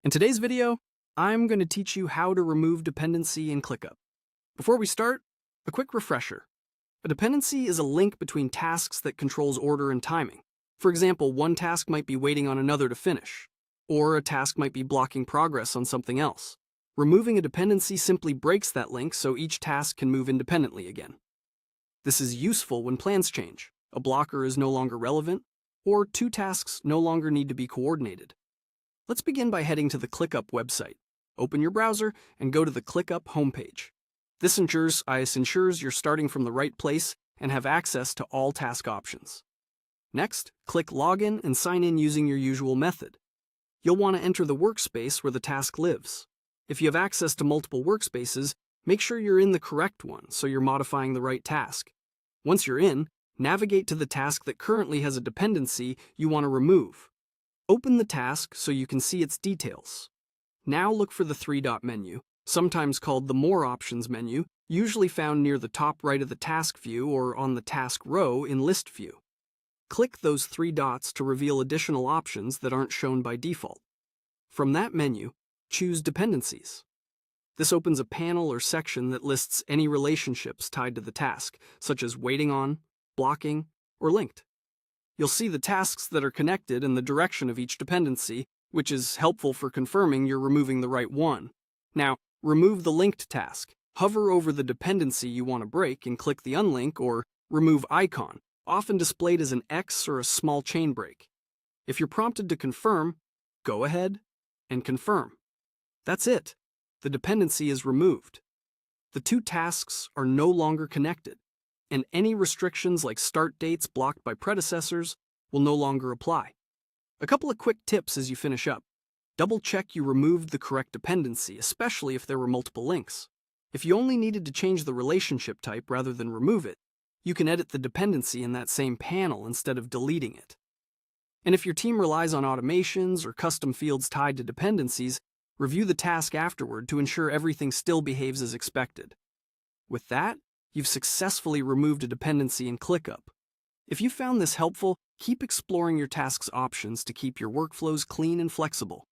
In today's video, I'm going to teach you how to remove dependency in ClickUp. Before we start, a quick refresher. A dependency is a link between tasks that controls order and timing. For example, one task might be waiting on another to finish, or a task might be blocking progress on something else. Removing a dependency simply breaks that link so each task can move independently again. This is useful when plans change, a blocker is no longer relevant, or two tasks no longer need to be coordinated. Let's begin by heading to the ClickUp website. Open your browser and go to the ClickUp homepage. This ensures you're starting from the right place and have access to all task options. Next, click Login and sign in using your usual method. You'll want to enter the workspace where the task lives. If you have access to multiple workspaces, make sure you're in the correct one so you're modifying the right task. Once you're in, navigate to the task that currently has a dependency you want to remove. Open the task so you can see its details. Now look for the three-dot menu, sometimes called the More Options menu, usually found near the top right of the task view or on the task row in List View. Click those three dots to reveal additional options that aren't shown by default. From that menu, choose Dependencies. This opens a panel or section that lists any relationships tied to the task, such as waiting on, blocking, or linked. You'll see the tasks that are connected and the direction of each dependency, which is helpful for confirming you're removing the right one. Now, remove the linked task. Hover over the dependency you want to break and click the unlink or remove icon, often displayed as an X or a small chain break. If you're prompted to confirm, go ahead and confirm. That's it. The dependency is removed. The two tasks are no longer connected, and any restrictions like start dates blocked by predecessors will no longer apply. A couple of quick tips as you finish up. Double-check you removed the correct dependency, especially if there were multiple links. If you only needed to change the relationship type rather than remove it, you can edit the dependency in that same panel instead of deleting it. And if your team relies on automations or custom fields tied to dependencies, review the task afterward to ensure everything still behaves as expected. With that, you've successfully removed a dependency in ClickUp. If you found this helpful, keep exploring your task's options to keep your workflows clean and flexible.